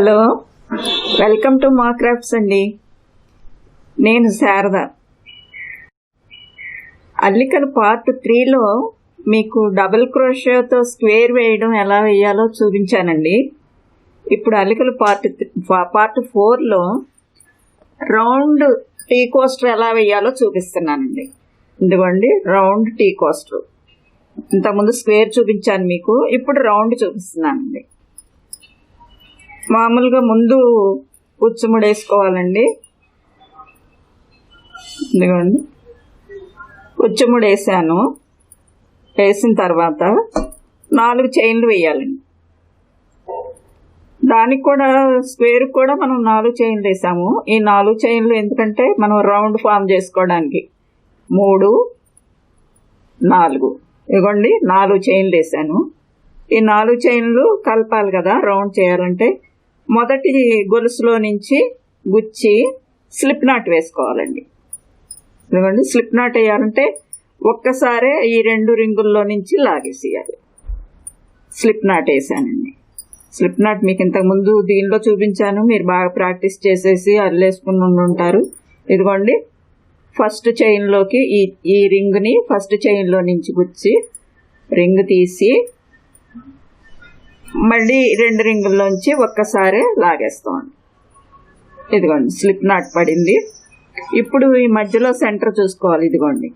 Hello, welcome to మా crafts అండి. నేను శారద. అల్లికలు పార్ట్ 3లో మీకు డబుల్ క్రోషియోతో స్క్వేర్ వేయడం ఎలా వేయాలో చూపించానండి. ఇప్పుడు అల్లికలు పార్ట్ 4లో రౌండ్ టీ కోస్టర్ ఎలా వేయాలో చూపిస్తున్నానండి. ఇదిగోండి రౌండ్ టీ కోస్టర్. ఇంతకుముందు స్క్వేర్ చూపించాను మీకు, ఇప్పుడు రౌండ్ చూపిస్తున్నానండి. మామూలుగా ముందు ఉచ్చుముడి వేసుకోవాలండి. ఇదిగోండి ఉచ్చుముడి వేసాను. వేసిన తర్వాత 4 చైన్లు వేయాలండి. దానికి కూడా స్క్వేర్ కూడా మనం 4 చైన్లు వేసాము. ఈ 4 చైన్లు ఎందుకంటే మనం రౌండ్ ఫామ్ చేసుకోవడానికి 3, 4 ఇదిగోండి 4 చైన్లు వేసాను. ఈ 4 చైన్లు కలపాలి కదా రౌండ్ చేయాలంటే. మొదటి గొలుసులో నుంచి గుచ్చి స్లిప్ నాట్ వేసుకోవాలండి. ఇదిగోండి స్లిప్ నాట్ వేయాలంటే ఒక్కసారే ఈ 2 రింగుల్లో నుంచి లాగేసేయాలి. స్లిప్ నాట్ వేసానండి. స్లిప్ నాట్ మీకు ఇంతకుముందు దీనిలో చూపించాను, మీరు బాగా ప్రాక్టీస్ చేసేసి అల్లేసుకుని ఉంటారు. ఇదిగోండి ఫస్ట్ చైన్లోకి ఈ రింగ్ని ఫస్ట్ చైన్లో నుంచి గుచ్చి రింగ్ తీసి మళ్ళీ 2 రింగుల్లోంచి ఒక్కసారి లాగేస్తామండి. ఇదిగోండి స్లిప్ నాట్ పడింది. ఇప్పుడు ఈ మధ్యలో సెంటర్ చూసుకోవాలి. ఇదిగోండి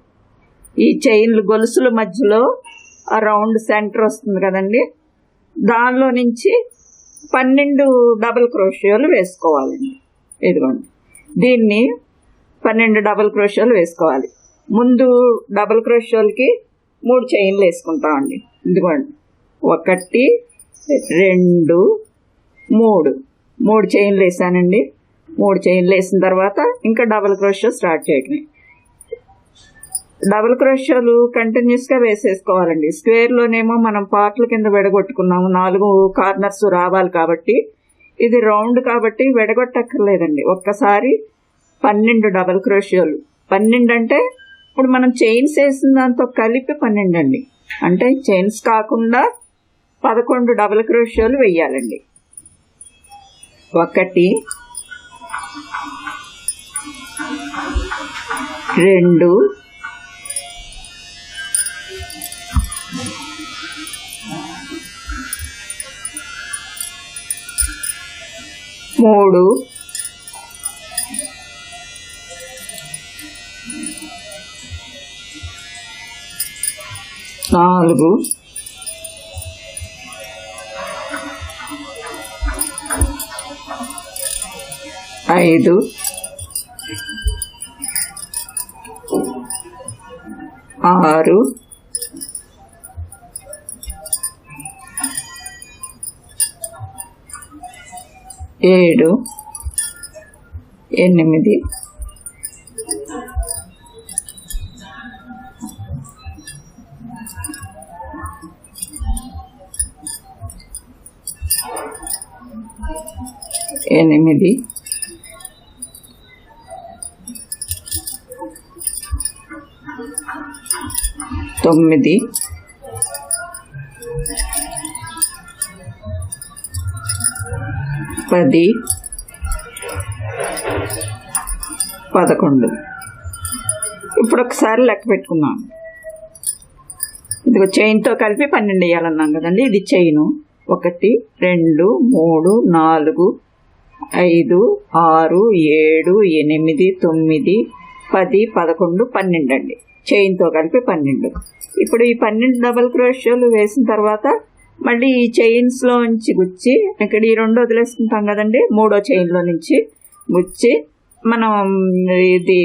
ఈ చైన్లు గొలుసుల మధ్యలో ఆ రౌండ్ సెంటర్ వస్తుంది కదండి, దానిలో నుంచి 12 డబుల్ క్రోషియోలు వేసుకోవాలండి. ఇదిగోండి దీన్ని 12 డబుల్ క్రోషియోలు వేసుకోవాలి. ముందు డబుల్ క్రోషియోలకి 3 చైన్లు వేసుకుంటామండి. ఇదిగోండి 1, 2, 3 చైన్లు వేసానండి. 3 చైన్లు వేసిన తర్వాత ఇంకా డబుల్ క్రోషియో స్టార్ట్ చేయటమే. డబుల్ క్రోషియోలు కంటిన్యూస్గా వేసేసుకోవాలండి. స్క్వేర్లోనేమో మనం పార్ట్ల కింద విడగొట్టుకున్నాము, 4 కార్నర్స్ రావాలి కాబట్టి. ఇది రౌండ్ కాబట్టి విడగొట్టక్కర్లేదండి. ఒక్కసారి 12 డబుల్ క్రోషియోలు. 12 అంటే ఇప్పుడు మనం చైన్స్ వేసిన దాంతో కలిపి 12 అండి. అంటే చైన్స్ కాకుండా 11 డబుల్ క్రోషియోలు వేయాలండి. 1, 2, 3, 4, 5, 6, 7, 8, 9, 10, 11. ఇప్పుడు ఒకసారి లెక్క పెట్టుకున్నాం. ఇదిగో చైన్తో కలిపి 12 వేయాలన్నాం కదండి. ఇది చైను 1, 2, 3, 4, 5, 6, 7, 8, 9, 10, 11, 12 అండి. చైన్తో కలిపి 12. ఇప్పుడు ఈ 12 డబుల్ క్రోషియోలు వేసిన తర్వాత మళ్ళీ ఈ చైన్స్లో నుంచి గుచ్చి ఇక్కడ ఈ 2 వదిలేసుకుంటాం కదండి, 3వ చైన్లో నుంచి గుచ్చి మనం ఇది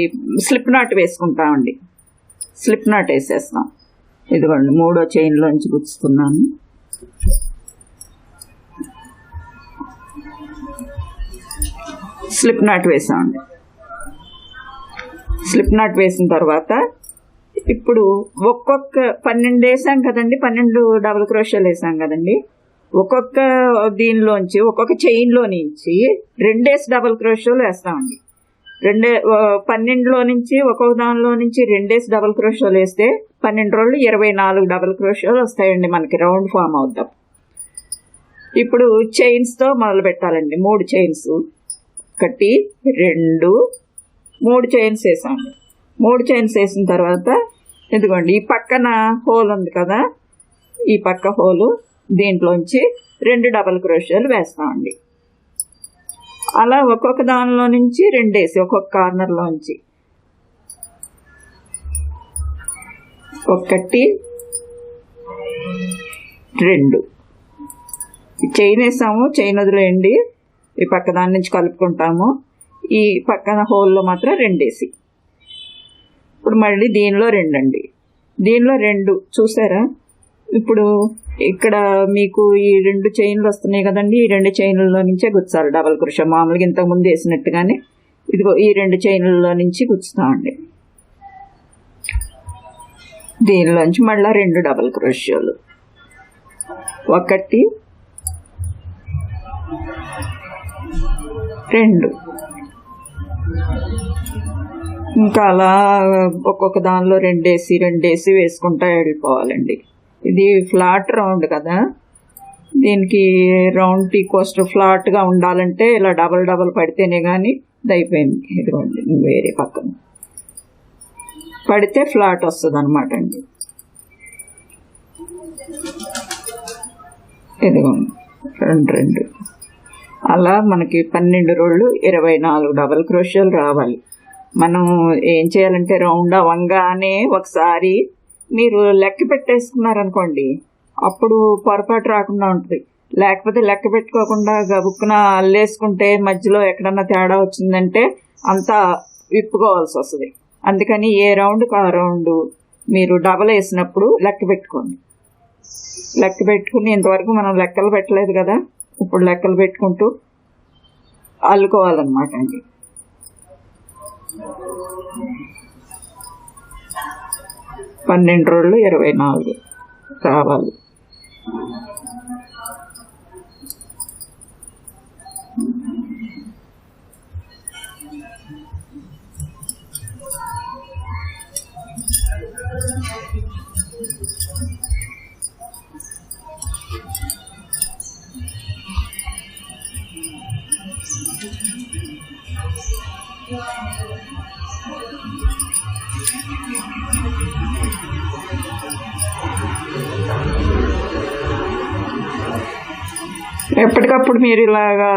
స్లిప్ నాట్ వేసుకుంటామండి. స్లిప్ నాట్ వేసేస్తాం. ఇదిగోండి 3వ చైన్లోంచి గుచ్చుతున్నాను. స్లిప్ నాట్ వేసామండి. స్లిప్ నాట్ వేసిన తర్వాత ఇప్పుడు ఒక్కొక్క 12 వేసాం కదండి, 12 డబుల్ క్రోషియోలు వేసాం కదండి. ఒక్కొక్క దీనిలోంచి ఒక్కొక్క చైన్లో నుంచి 2 డబుల్ క్రోషియోలు వేస్తామండి. 12లో నుంచి ఒక్కొక్క దానిలో నుంచి 2 డబుల్ క్రోషియోలు వేస్తే 12 రోజులు 24 డబుల్ క్రోషియోలు వస్తాయండి. మనకి రౌండ్ ఫామ్ అవుతాం. ఇప్పుడు చైన్స్తో మొదలు పెట్టాలండి. 3 చైన్స్, 1 2 3 చైన్స్ వేసాము. 3 చైన్స్ వేసిన తర్వాత ఇదిగోండి ఈ పక్కన హోల్ ఉంది కదా, ఈ పక్క హోలు దీంట్లోంచి 2 డబల్ క్రోషియోలు వేస్తామండి. అలా ఒక్కొక్క దానిలో నుంచి 2 వేసి ఒక్కొక్క కార్నర్లోంచి 1 2 చైన్ వేసాము. చైన్ వదిలేయండి, ఈ పక్క దాని నుంచి కలుపుకుంటాము. ఈ పక్కన హోల్లో మాత్రం 2 వేసి ఇప్పుడు మళ్ళీ దీనిలో 2 అండి, దీనిలో 2 చూసారా. ఇప్పుడు ఇక్కడ మీకు ఈ 2 చైన్లు వస్తున్నాయి కదండి, ఈ 2 చైన్లలో నుంచే గుచ్చాలి డబల్ క్రోషియో. మామూలుగా ఇంతకుముందు వేసినట్టుగానే ఇదిగో ఈ 2 చైన్లలో నుంచి గుచ్చుతామండి. దీనిలోంచి మళ్ళీ 2 డబల్ క్రోషియోలు, 1 2 ఇంకా అలా ఒక్కొక్క దానిలో 2 వేసి వేసుకుంటా వెళ్ళిపోవాలండి. ఇది ఫ్లాట్ రౌండ్ కదా, దీనికి రౌండ్ టీ కోస్టర్ ఫ్లాట్గా ఉండాలంటే ఇలా డబల్ పడితేనే కానీ ఇది అయిపోయింది. ఇదిగోండి వేరే పక్కన పడితే ఫ్లాట్ వస్తుంది అనమాట అండి. ఇదిగోండి 2 అలా మనకి 12 రోళ్ళు 24 డబల్ క్రోషియోలు రావాలి. మనం ఏం చేయాలంటే రౌండ్ అవ్వంగానే ఒకసారి మీరు లెక్క పెట్టేసుకున్నారనుకోండి, అప్పుడు పొరపాటు రాకుండా ఉంటుంది. లేకపోతే లెక్క పెట్టుకోకుండా గబుక్కున అల్లేసుకుంటే మధ్యలో ఎక్కడన్నా తేడా వచ్చిందంటే అంతా విప్పుకోవాల్సి వస్తుంది. అందుకని ఏ రౌండ్కి ఆ రౌండ్ మీరు డబల్ వేసినప్పుడు లెక్క పెట్టుకోండి. లెక్క పెట్టుకుని ఇంతవరకు మనం లెక్కలు పెట్టలేదు కదా, ఇప్పుడు లెక్కలు పెట్టుకుంటూ అల్లుకోవాలన్నమాట అండి. పన్నెండు రోళ్ళు 24 రావాలి. ఎప్పటికప్పుడు మీరు ఇలాగా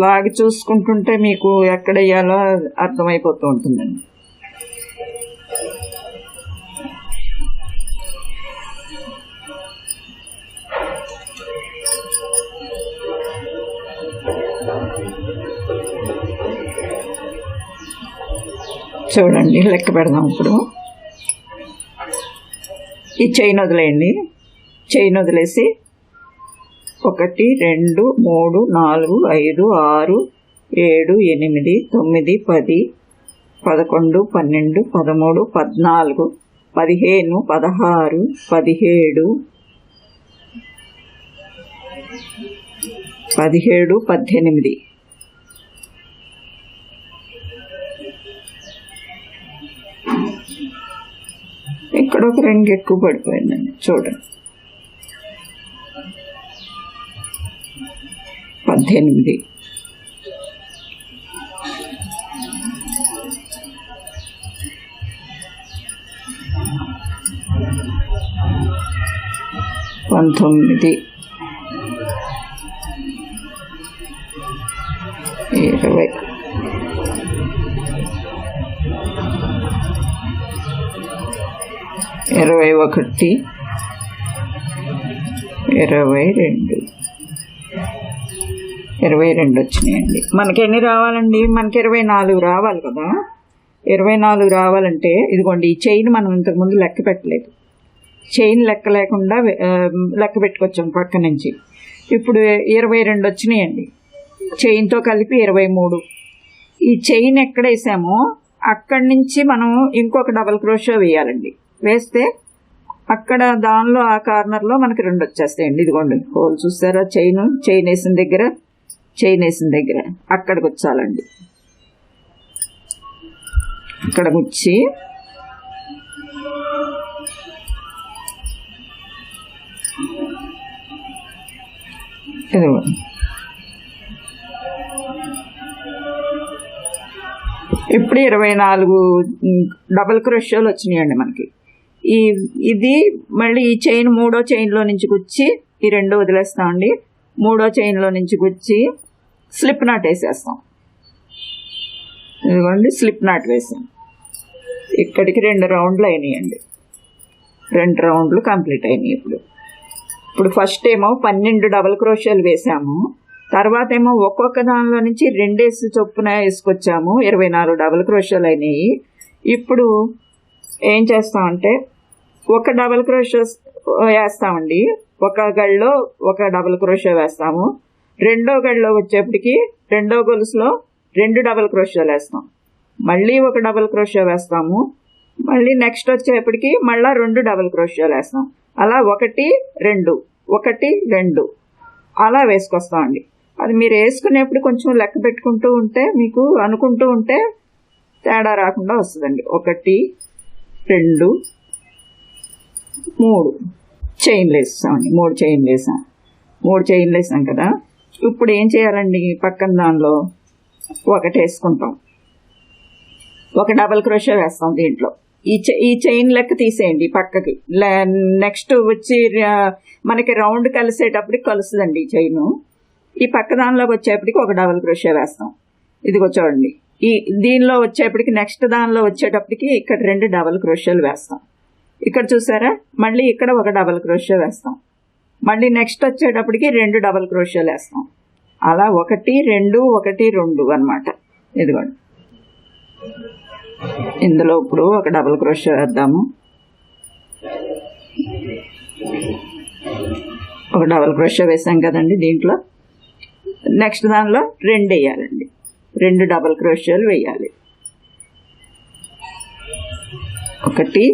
లాగి చూసుకుంటుంటే మీకు ఎక్కడ వేయాలో అర్థమైపోతూ ఉంటుందండి. చూడండి లెక్క పెడదాం. ఇప్పుడు ఈ చైన్ వదిలేయండి, చైన్ వదిలేసి 1 2 3 4 5 6 7 8 9 10 11 12 13 14 15 16 17 17 18 ఇక్కడ ఒక రింగ్ ఎక్కువ పడిపోయిందండి. చూడండి 18 19 20 21 22 22 వచ్చినాయండి. మనకి ఎన్ని రావాలండి? మనకి 24 రావాలి కదా. 24 రావాలంటే ఇదిగోండి ఈ చైన్ మనం ఇంతకుముందు లెక్క పెట్టలేదు. చైన్ లెక్క లేకుండా లెక్క పెట్టుకొచ్చాం పక్క నుంచి. ఇప్పుడు 22 వచ్చినాయండి. చైన్తో కలిపి 23. ఈ చైన్ ఎక్కడ వేసామో అక్కడి నుంచి మనం ఇంకొక డబల్ క్రోషో వేయాలండి. వేస్తే అక్కడ దానిలో ఆ కార్నర్లో మనకి 2 వచ్చేస్తాయండి. ఇదిగోండి హోల్ చూసారా, చైన్ వేసిన దగ్గర అక్కడికి వచ్చాలండి. ఇక్కడ గుచ్చి ఇదిగోండి. ఇప్పుడు 24 డబల్ క్రోషియోలు వచ్చినాయండి మనకి. ఇది మళ్ళీ ఈ చైన్ మూడో చైన్లో నుంచి గుచ్చి ఈ రెండు వదిలేస్తామండి. మూడో చైన్లో నుంచి గుచ్చి స్లిప్ నాట్ వేసేస్తాం. ఇదిగోండి స్లిప్ నాట్ వేసాం. ఇక్కడికి 2 రౌండ్లు అయినాయండి. 2 రౌండ్లు కంప్లీట్ అయినాయి. ఇప్పుడు ఫస్ట్ ఏమో 12 డబల్ క్రోషియోలు వేసాము. తర్వాత ఏమో ఒక్కొక్క దానిలో నుంచి 2 చొప్పున వేసుకొచ్చాము. 24 డబల్ క్రోషియోలు అయినాయి. ఇప్పుడు ఏం చేస్తామంటే ఒక డబల్ క్రోషియో వేస్తామండి. ఒక గడిలో ఒక డబల్ క్రోషియో వేస్తాము. రెండో గడిలో వచ్చేప్పటికి రెండో గొలుసులో 2 డబల్ క్రోషియోలు వేస్తాం. మళ్ళీ ఒక డబల్ క్రోషియో వేస్తాము. మళ్ళీ నెక్స్ట్ వచ్చేప్పటికి మళ్ళీ 2 డబల్ క్రోషియోలు వేస్తాం. అలా 1 2 1 2 అలా వేసుకొస్తామండి. అది మీరు వేసుకునేప్పుడు కొంచెం లెక్క పెట్టుకుంటూ ఉంటే మీకు అనుకుంటూ ఉంటే తేడా రాకుండా వస్తుందండి. 1 2 3 చైన్లు వేస్తామండి. 3 చైన్లు వేసాం. 3 చైన్లు వేసాం కదా. ఇప్పుడు ఏం చేయాలండి, పక్కన దానిలో 1 వేసుకుంటాం. 1 డబల్ క్రోషియో వేస్తాం దీంట్లో. ఈ చైన్ లెక్క తీసేయండి పక్కకి. నెక్స్ట్ వచ్చి మనకి రౌండ్ కలిసేటప్పటికి కలుస్తుందండి ఈ చైను. ఈ పక్క దానిలోకి వచ్చేప్పటికి 1 డబల్ క్రోషియో వేస్తాం. ఇదిగో చూడండి. దీనిలో వచ్చేప్పటికి నెక్స్ట్ దానిలో వచ్చేటప్పటికి ఇక్కడ 2 డబల్ క్రోషియోలు వేస్తాం. ఇక్కడ చూసారా, మళ్ళీ ఇక్కడ 1 డబల్ క్రోషియో వేస్తాం. మళ్ళీ నెక్స్ట్ వచ్చేటప్పటికి 2 డబల్ క్రోషియోలు వేస్తాం. అలా 1 2 1 2 అన్నమాట. ఇదిగోండి. ఇందులో ఇప్పుడు 1 డబల్ క్రోషియో వేద్దాము. 1 డబల్ క్రోషియో వేసాం కదండి. దీంట్లో నెక్స్ట్ దానిలో 2 వేయాలండి. 2 డబల్ క్రోషియోలు వేయాలి. 1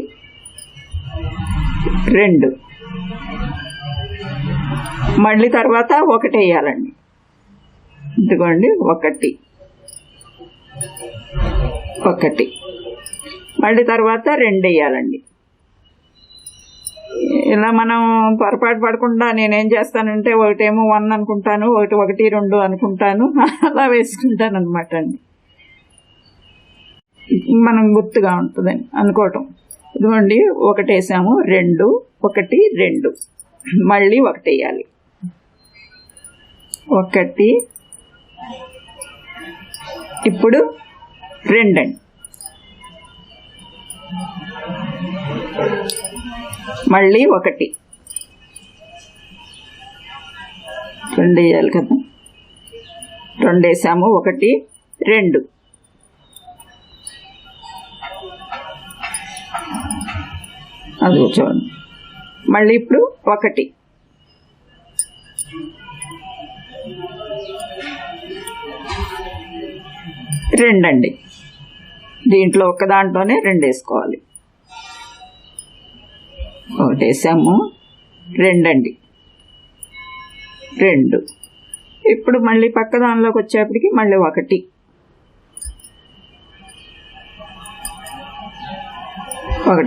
2 మళ్ళీ తర్వాత 1 వేయాలండి. ఇదిగోండి 1 1 మళ్ళీ తర్వాత 2 వేయాలండి. ఇలా మనం పొరపాటు పడకుండా నేనేం చేస్తానంటే ఒకటేమో 1 అనుకుంటాను, 1 1 2 అనుకుంటాను, అలా వేసుకుంటాను అనమాట అండి. మనం గుర్తుగా ఉంటుందని అనుకోవటం. ఇదిగోండి 1 వేసాము, 2 1 2 మళ్ళీ 1 వేయాలి. 1 ఇప్పుడు 2 అండి. మళ్ళీ 1 2 వేయాలి కదా. 2 వేసాము, 1 2 అది చూడండి. మళ్ళీ ఇప్పుడు 1 2 అండి. దీంట్లో ఒక్క దాంట్లోనే 2 వేసుకోవాలి. 1 వేసాము, 2 అండి, 2. ఇప్పుడు మళ్ళీ పక్క దానిలోకి వచ్చేప్పటికి మళ్ళీ 1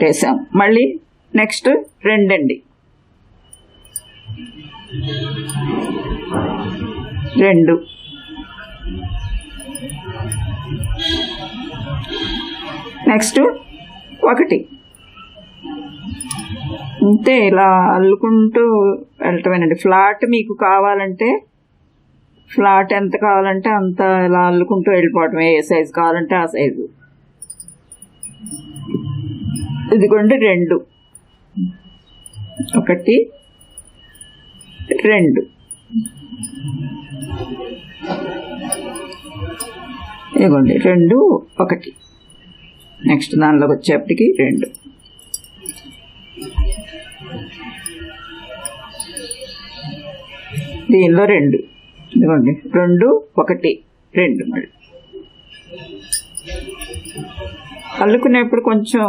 వేసాము. మళ్ళీ నెక్స్ట్ 2 అండి, 2 నెక్స్ట్ 1. అంతే. ఇలా అల్లుకుంటూ వెళ్ళటమేనండి. ఫ్లాట్ మీకు కావాలంటే ఫ్లాట్ ఎంత కావాలంటే అంత ఇలా అల్లుకుంటూ వెళ్ళిపోవటమే. ఏ సైజు కావాలంటే ఆ సైజు. ఇదిగోండి 2 1 2 ఇదిగోండి 2 1. నెక్స్ట్ దానిలోకి వచ్చేప్పటికి 2. దీనిలో 2. ఇదిగోండి 2 1 2 మళ్ళీ అల్లుకునేప్పుడు కొంచెం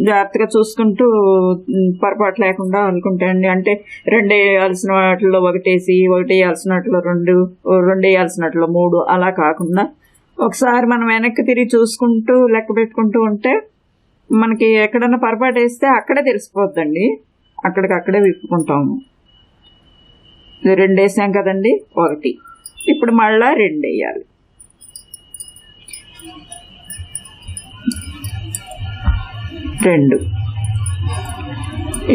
జాగ్రత్తగా చూసుకుంటూ పొరపాటు లేకుండా అల్లుకుంటాయండి. అంటే 2 వేయాల్సిన వాటిలో 1 వేసి, 1 వేయాల్సిన వాటిలో 2 వేయాల్సిన వాటిలో 3 అలా కాకుండా ఒకసారి మనం వెనక్కి తిరిగి చూసుకుంటూ లెక్క పెట్టుకుంటూ ఉంటే మనకి ఎక్కడన్నా పొరపాటు వేస్తే అక్కడే తెలిసిపోద్దండి. అక్కడికక్కడే విప్పుకుంటాము. రెండు వేసాం కదండి, ఒకటి. ఇప్పుడు మళ్ళా రెండు వేయాలి. రెండు.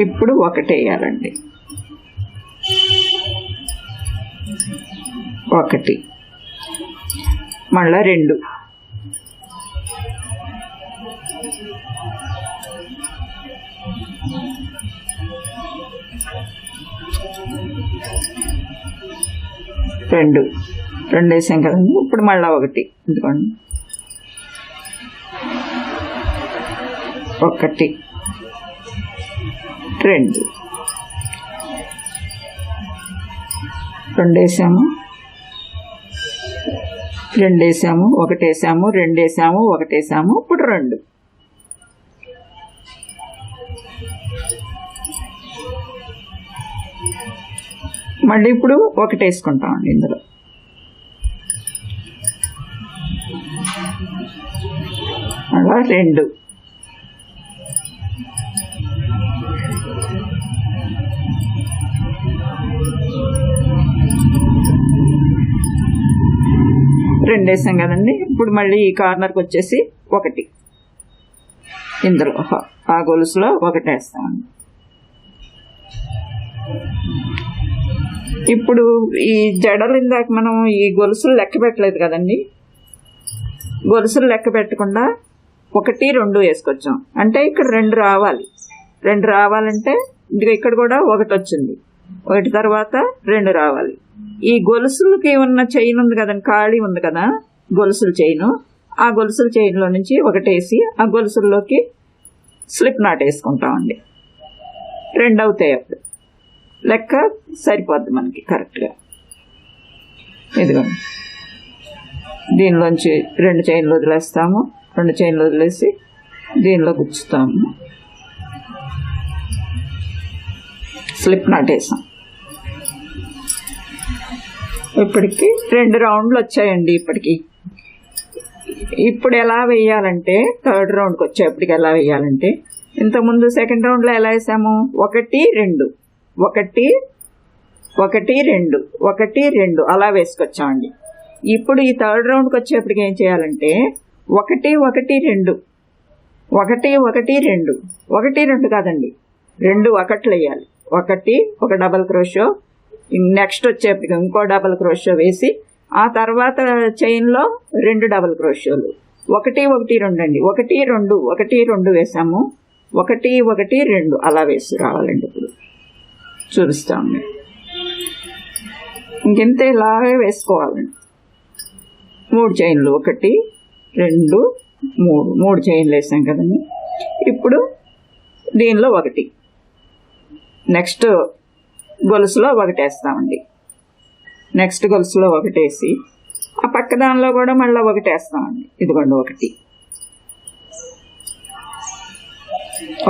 ఇప్పుడు ఒకటి వేయాలండి. ఒకటి, మళ్ళా రెండు. రెండు వేసాం కదండి. ఇప్పుడు మళ్ళీ ఒకటి. ఎందుకండి ఒకటి, రెండు వేసాము, రెండు వేసాము, ఒకటి వేసాము, రెండు వేసాము, ఒకటి వేసాము. ఇప్పుడు రెండు. మళ్ళీ ఇప్పుడు ఒకటి వేసుకుంటామండి ఇందులో. అలా రెండు. రెండు వేసాం కదండి. ఇప్పుడు మళ్ళీ ఈ కార్నర్కి వచ్చేసి ఒకటి, ఇందులో ఆ గొలుసులో ఒకటి వేస్తామండి. ఇప్పుడు ఈ జడలు ఇందాక మనం ఈ గొలుసులు లెక్క పెట్టలేదు కదండి. గొలుసులు లెక్క పెట్టకుండా ఒకటి రెండు వేసుకొచ్చాం అంటే ఇక్కడ రెండు రావాలి. రెండు రావాలంటే ఇక్కడ కూడా ఒకటి వచ్చింది, ఒకటి తర్వాత రెండు రావాలి. ఈ గొలుసులకి ఉన్న చైన్ ఉంది కదండి, ఖాళీ ఉంది కదా గొలుసుల చైను, ఆ గొలుసుల చైన్లో నుంచి ఒకటి వేసి ఆ గొలుసుల్లోకి స్లిప్ నాట్ వేసుకుంటామండి. రెండు అవుతాయి. అప్పుడు లెక్క సరిపోద్ది మనకి కరెక్ట్గా. ఇదిగోండి, దీనిలోంచి రెండు చైన్లు వదిలేస్తాము, రెండు చైన్లు వదిలేసి దీనిలో గుచ్చుతాము. స్లిప్ నాట్ వేసాం. ఇప్పటికి రెండు రౌండ్లు వచ్చాయండి. ఇప్పుడు ఎలా వేయాలంటే థర్డ్ రౌండ్కి వచ్చేప్పటికి ఎలా వేయాలంటే, ఇంతకుముందు సెకండ్ రౌండ్లో ఎలా వేసాము, ఒకటి రెండు, ఒకటి ఒకటి రెండు, ఒకటి రెండు అలా వేసుకొచ్చామండి. ఇప్పుడు ఈ థర్డ్ రౌండ్కి వచ్చేప్పటికి ఏం చేయాలంటే ఒకటి ఒకటి రెండు, ఒకటి ఒకటి రెండు, ఒకటి రెండు కాదండి, రెండు ఒకట్లు వేయాలి. ఒకటి, ఒక డబల్ క్రోషో, నెక్స్ట్ వచ్చేప్పటికి ఇంకో డబల్ క్రోషో వేసి ఆ తర్వాత చైన్లో రెండు డబల్ క్రోషోలు. ఒకటి ఒకటి రెండు అండి, ఒకటి రెండు, ఒకటి రెండు వేసాము, ఒకటి ఒకటి రెండు అలా వేసి రావాలండి. ఇప్పుడు చూపిస్తాము. ఇంకెంత ఇలాగే వేసుకోవాలండి. మూడు చైన్లు, ఒకటి రెండు మూడు, మూడు చైన్లు వేసాం కదండి. ఇప్పుడు దీనిలో ఒకటి, నెక్స్ట్ గొలుసులో ఒకటి వేస్తామండి. నెక్స్ట్ గొలుసులో ఒకటి వేసి ఆ పక్క దానిలో కూడా మళ్ళీ ఒకటి వేస్తామండి. ఇదిగోండి ఒకటి,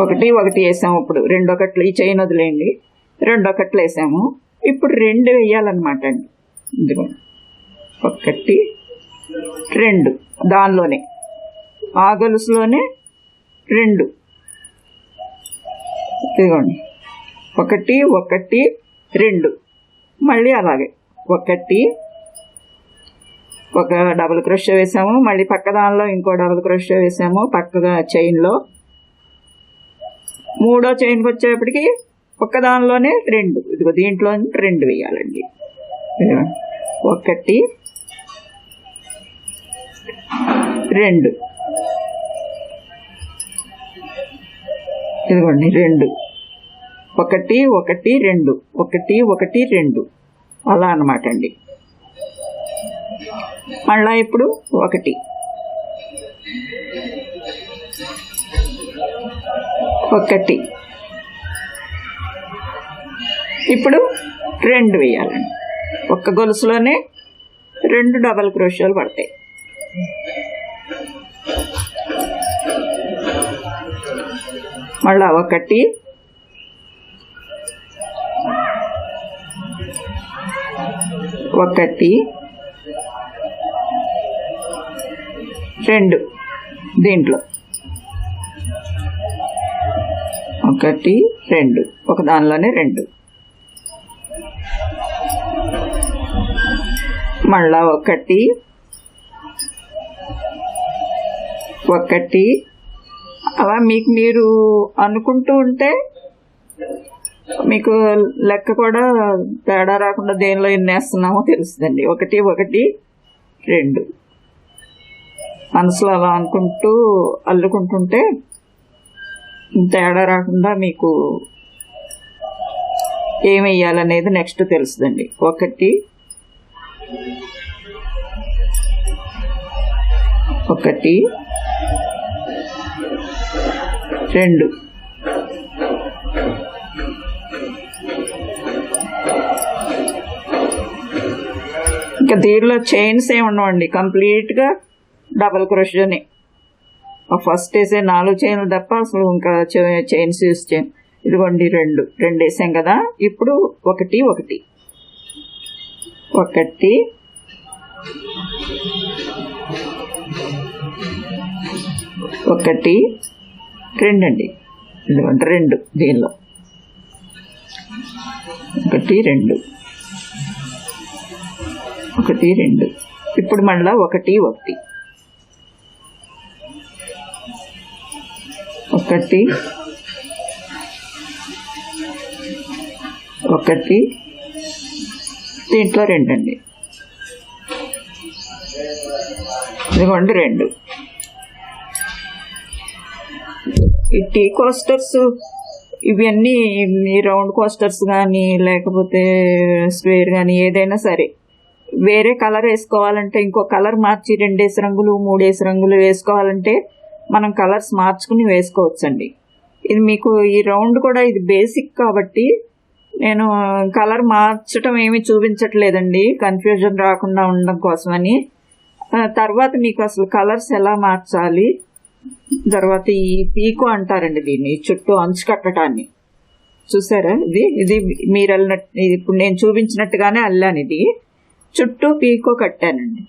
ఒకటి ఒకటి వేసాము. ఇప్పుడు రెండు ఒకట్లు, ఈ చైన్ వదిలేయండి, రెండు ఒకట్లు వేసాము. ఇప్పుడు రెండు వేయాలన్నమాట అండి. ఇదిగోండి ఒకటి రెండు, దానిలోనే ఆ గొలుసులోనే రెండు. ఇదిగోండి ఒకటి ఒకటి రెండు, మళ్ళీ అలాగే ఒకటి, ఒక డబుల్ క్రోషో వేసాము, మళ్ళీ పక్క దానిలో ఇంకో డబుల్ క్రోషో వేసాము పక్కగా చైన్లో. మూడో చైన్కి వచ్చేప్పటికి ఒక్క దానిలోనే రెండు, ఇదిగో దీంట్లో రెండు వేయాలండి. ఒకటి రెండు, ఇదిగోండి రెండు, ఒకటి ఒకటి రెండు, ఒకటి ఒకటి రెండు అలా అన్నమాట అండి. మళ్ళా ఇప్పుడు ఒకటి, ఒకటి, ఇప్పుడు రెండు వేయాలండి. ఒక్క గొలుసులోనే రెండు డబల్ క్రోషోలు పడతాయి. మళ్ళా ఒకటి, ఒకటి రెండు, దీంట్లో ఒకటి రెండు, ఒక దానిలోనే రెండు. మళ్ళా ఒకటి ఒకటి అలా మీకు మీరు అనుకుంటూ ఉంటే మీకు లెక్క కూడా తేడా రాకుండా దేనిలో ఎన్ని వేస్తున్నామో తెలుస్తుందండి. ఒకటి ఒకటి రెండు మనసులో అలా అనుకుంటూ అల్లుకుంటుంటే తేడా రాకుండా మీకు ఏమి వేయాలనేది నెక్స్ట్ తెలుస్తుందండి. ఒకటి ఒకటి రెండు ఇంకా దీనిలో చైన్స్ ఏమి ఉండవండి, కంప్లీట్గా డబల్ క్రోషేనే. ఫస్ట్ వేసే 4 చైన్లు తప్ప అసలు ఇంకా చైన్స్ యూస్ చేయం. ఇదిగోండి రెండు వేసాం కదా. ఇప్పుడు ఒకటి ఒకటి ఒకటి ఒకటి రెండు అండి. ఇదిగోండి రెండు దీనిలో ఒకటి రెండు ఒకటి రెండు. ఇప్పుడు మళ్ళా ఒకటి ఒకటి ఒకటి ఒకటి దీంట్లో రెండు అండి. ఇదిగోండి రెండు. ఈ టీ కోస్టర్స్ ఇవన్నీ రౌండ్ కోస్టర్స్ కానీ లేకపోతే స్క్వేర్ కానీ ఏదైనా సరే వేరే కలర్ వేసుకోవాలంటే, ఇంకో కలర్ మార్చి 2 రంగులు 3 రంగులు వేసుకోవాలంటే మనం కలర్స్ మార్చుకుని వేసుకోవచ్చండి. ఇది మీకు ఈ రౌండ్ కూడా ఇది బేసిక్ కాబట్టి నేను కలర్ మార్చడం ఏమీ చూపించట్లేదండి, కన్ఫ్యూజన్ రాకుండా ఉండడం కోసమని. తర్వాత మీకు అసలు కలర్స్ ఎలా మార్చాలి, తర్వాత ఈ పీకో అంటారండి దీన్ని, చుట్టూ అంచు కట్టడాన్ని. చూసారా, ఇది మీరు అల్లినట్టు ఇప్పుడు నేను చూపించినట్టుగానే అల్లాను. ఇది చుట్టూ పీకో కట్టానండి.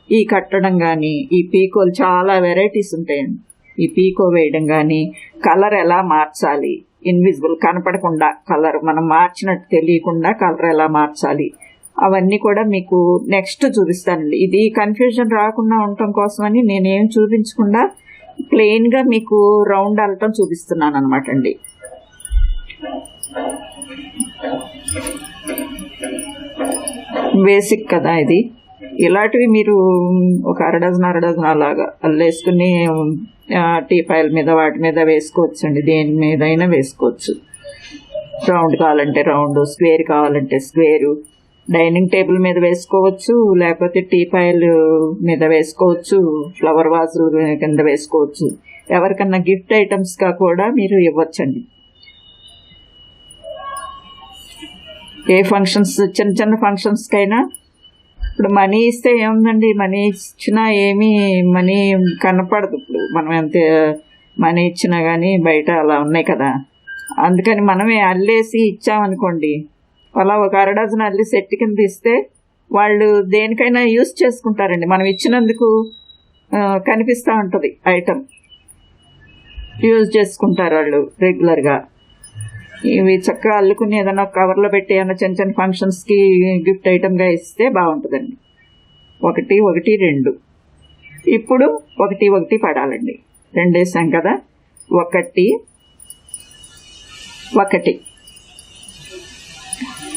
ఈ కట్టడం కానీ ఈ పీకోలు చాలా వెరైటీస్ ఉంటాయండి. ఈ పీకో వేయడం కానీ కలర్ ఎలా మార్చాలి, ఇన్విజిబుల్ కనపడకుండా కలర్ మనం మార్చినట్టు తెలియకుండా కలర్ ఎలా మార్చాలి అవన్నీ కూడా మీకు నెక్స్ట్ చూపిస్తానండి. ఇది కన్ఫ్యూజన్ రాకుండా ఉండటం కోసమని నేనేం చూపించకుండా ప్లెయిన్గా మీకు రౌండ్ అల్లటం చూపిస్తున్నాను అనమాట అండి. బేసిక్ కదా ఇది. ఇలాంటివి మీరు ఒక అరడజన్ అలాగా అల్లేసుకుని టీపాయిల మీద వాటి మీద వేసుకోవచ్చు అండి, దేని మీద అయినా వేసుకోవచ్చు. రౌండ్ కావాలంటే రౌండ్, స్క్వేర్ కావాలంటే స్క్వేరు, డైనింగ్ టేబుల్ మీద వేసుకోవచ్చు, లేకపోతే టీపాయిల్ మీద వేసుకోవచ్చు, ఫ్లవర్ వాజుల కింద వేసుకోవచ్చు. ఎవరికన్నా గిఫ్ట్ ఐటమ్స్గా కూడా మీరు ఇవ్వచ్చండి. ఏ ఫంక్షన్స్, చిన్న చిన్న ఫంక్షన్స్కైనా. ఇప్పుడు మనీ ఇస్తే ఏముందండి, మనీ ఇచ్చినా మనీ కనపడదు. ఇప్పుడు మనం ఎంత మనీ ఇచ్చినా కానీ బయట అలా ఉన్నాయి కదా. అందుకని మనమే అల్లేసి ఇచ్చామనుకోండి, అలా ఒక అరడజన్ అల్లి సెట్ కింద ఇస్తే వాళ్ళు దేనికైనా యూస్ చేసుకుంటారండి. మనం ఇచ్చినందుకు కనిపిస్తూ ఉంటుంది ఐటమ్, యూజ్ చేసుకుంటారు వాళ్ళు రెగ్యులర్గా. ఇవి చక్కగా అల్లుకుని ఏదైనా కవర్లో పెట్టి ఏదైనా చిన్న చిన్న ఫంక్షన్స్కి గిఫ్ట్ ఐటమ్గా ఇస్తే బాగుంటుందండి. ఒకటి ఒకటి రెండు. ఇప్పుడు ఒకటి ఒకటి పడాలండి. 2 వేసాం కదా, ఒకటి ఒకటి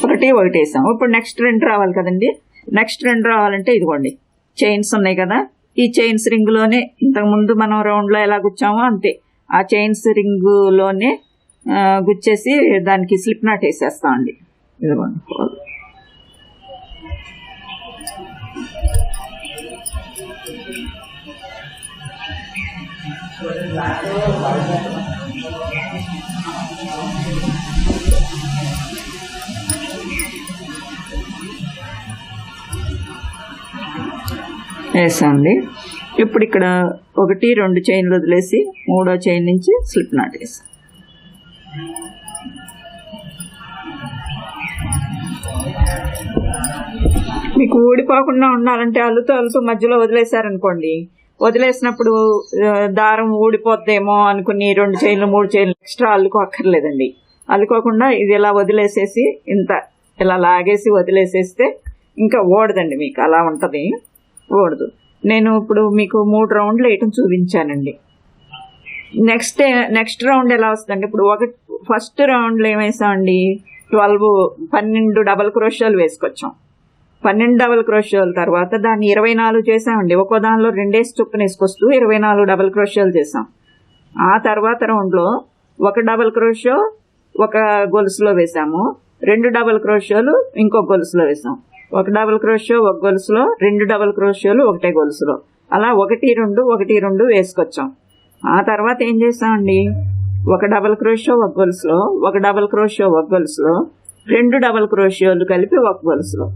ఒకటి ఒకటి వేసాం. ఇప్పుడు నెక్స్ట్ 2 రావాలి కదండి. నెక్స్ట్ 2 రావాలంటే ఇదిగోండి చైన్స్ ఉన్నాయి కదా, ఈ చైన్స్ రింగ్లోనే ఇంతకుముందు మనం రౌండ్లో ఎలా గుచ్చామో అంతే, ఆ చైన్స్ రింగులోనే గుచ్చేసి దానికి స్లిప్ నాట్ వేసేస్తామండి. ఇదిగోండి వేసాండి. ఇప్పుడు ఇక్కడ 1 2 చైన్లు వదిలేసి 3వ చైన్ నుంచి స్లిప్ నాట్ వేసాం. మీకు ఊడిపోకుండా ఉండాలంటే అల్లుతూ మధ్యలో వదిలేశారనుకోండి, వదిలేసినప్పుడు దారం ఊడిపోద్దేమో అనుకుని 2 చైన్లు 3 చైన్లు ఎక్స్ట్రా అల్లుకోక్కర్లేదండి. అల్లుకోకుండా ఇది ఇలా వదిలేసేసి ఇలా లాగేసి వదిలేసేస్తే ఇంకా ఓడదండి, మీకు అలా ఉంటుంది, ఓడదు. నేను ఇప్పుడు మీకు 3 రౌండ్లు వేయటం చూపించానండి. నెక్స్ట్ రౌండ్ ఎలా వస్తుందండి? ఇప్పుడు ఫస్ట్ రౌండ్లో ఏమేసామండి, 12 డబల్ క్రోషియోలు వేసుకొచ్చాం. 12 డబల్ క్రోషియోల తర్వాత దాన్ని 24 చేసామండి. ఒక్కో దానిలో 2 చొప్పున వేసుకొస్తూ 24 డబల్ క్రోషియోలు చేసాం. ఆ తర్వాత రౌండ్లో 1 డబల్ క్రోషియో ఒక గొలుసులో వేసాము, 2 డబల్ క్రోషియోలు ఇంకొక గొలుసులో వేసాం, 1 డబల్ క్రోషియో ఒక గొలుసులో, 2 డబల్ క్రోషియోలు ఒకటే గొలుసులో, అలా 1 2 1 2 వేసుకొచ్చాం. ఆ తర్వాత ఏం చేసామండి, 1 డబల్ క్రోషియో ఒక గొలుసులో, 1 డబల్ క్రోషియో ఒక గొలుసులో, 2 డబల్ క్రోషియోలు కలిపి ఒక గొలుసులో,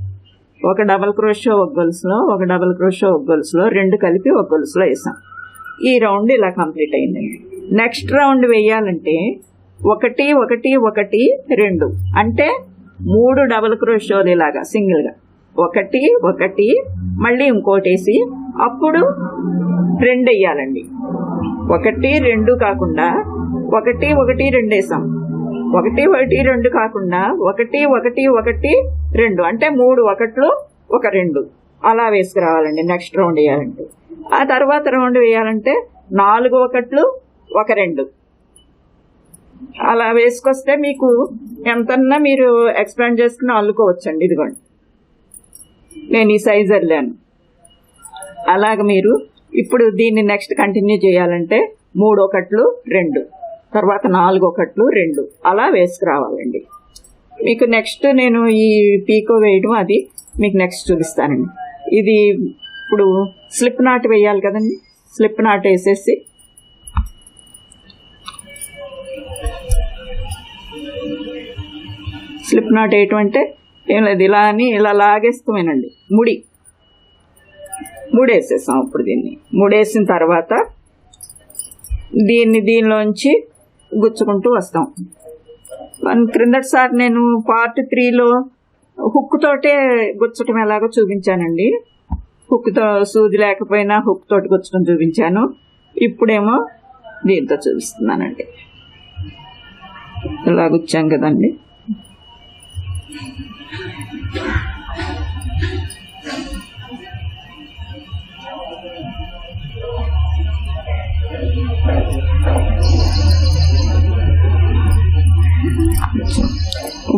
1 డబల్ క్రోషియో ఒక గొలుసులో, 1 డబల్ క్రోషియో ఒక గొలుసులో, 2 కలిపి ఒక గొలుసులో వేసాం. ఈ రౌండ్ ఇలా కంప్లీట్ అయిందండి. నెక్స్ట్ రౌండ్ వేయాలంటే 1 1 1 2 అంటే 3 డబల్ క్రోషియోలు ఇలాగా సింగిల్గా 1 1 మళ్ళీ ఇంకోటి వేసి అప్పుడు 2 వేయాలండి. 1 2 కాకుండా 1 1 2 వేసాం. 1 1 2 కాకుండా 1 1 1 2 అంటే 3 1లు 1 2 అలా వేసుకురావాలండి నెక్స్ట్ రౌండ్ వేయాలంటే. ఆ తర్వాత రౌండ్ వేయాలంటే 4 1లు 1 2 అలా వేసుకొస్తే మీకు ఎంతన్నా మీరు ఎక్స్పాండ్ చేసుకుని అల్లుకోవచ్చండి. ఇదిగోండి, నేను ఈ సైజ్ వెళ్ళాను. అలాగ మీరు ఇప్పుడు దీన్ని నెక్స్ట్ కంటిన్యూ చేయాలంటే 3 1లు 2 తర్వాత 4 1లు 2 అలా వేసుకురావాలండి. మీకు నెక్స్ట్ నేను ఈ పీకో వేయడం అది మీకు నెక్స్ట్ చూపిస్తానండి. ఇది ఇప్పుడు స్లిప్ నాట్ వేయాలి కదండి. స్లిప్ నాట్ వేసేసి స్లిప్ నాట్ వేయటం అంటే ఏం లేదు, ఇలా అని ఇలా లాగేస్తామేనండి. ముడేసేసాం. ఇప్పుడు దీన్ని ముడేసిన తర్వాత దీనిలోంచి గుచ్చుకుంటూ వస్తాం. క్రిందటిసారి నేను పార్ట్ 3లో హుక్ తోటే గుచ్చటం ఎలాగో చూపించానండి. హుక్తో సూది లేకపోయినా హుక్ తోటి గుచ్చటం చూపించాను. ఇప్పుడేమో దీంతో చూపిస్తున్నానండి. ఇలా గుచ్చాం కదండి.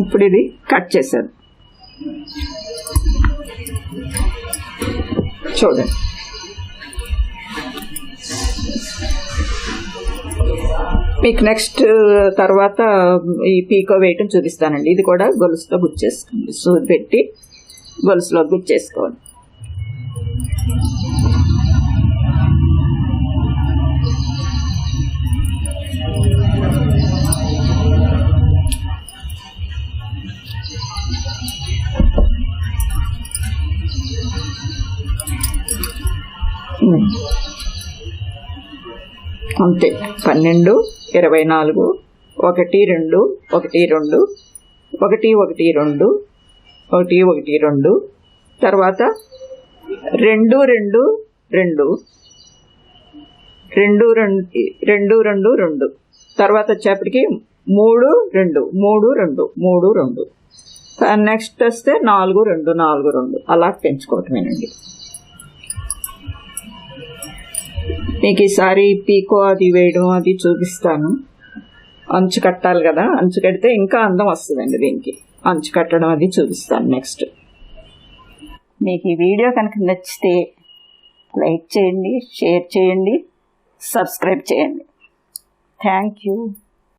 ఇప్పుడు ఇది కట్ చేశాను చూడండి. మీకు నెక్స్ట్ తర్వాత ఈ పీకో వేయటం చూపిస్తానండి. ఇది కూడా గొలుసుతో గుచ్చేసుకోండి. సూది పెట్టి గొలుసులో గుచ్చేసుకోండి. అంతే. 12 24 1 2 1 2 1 1 2 1 1 2 తర్వాత 2 2 2 2 2 2 2 తర్వాత వచ్చేప్పటికి 3 2 3 2 3 2 నెక్స్ట్ వస్తే 4 2 4 2 అలా పెంచుకోవటమేనండి. మీకు ఈసారి పీకో అది వేయడం అది చూపిస్తాను. అంచు కట్టాలి కదా, అంచు కడితే ఇంకా అందం వస్తుందండి. దీనికి అంచు కట్టడం అది చూపిస్తాను నెక్స్ట్. మీకు ఈ వీడియో కనుక నచ్చితే లైక్ చేయండి, షేర్ చేయండి, సబ్స్క్రైబ్ చేయండి. Thank you.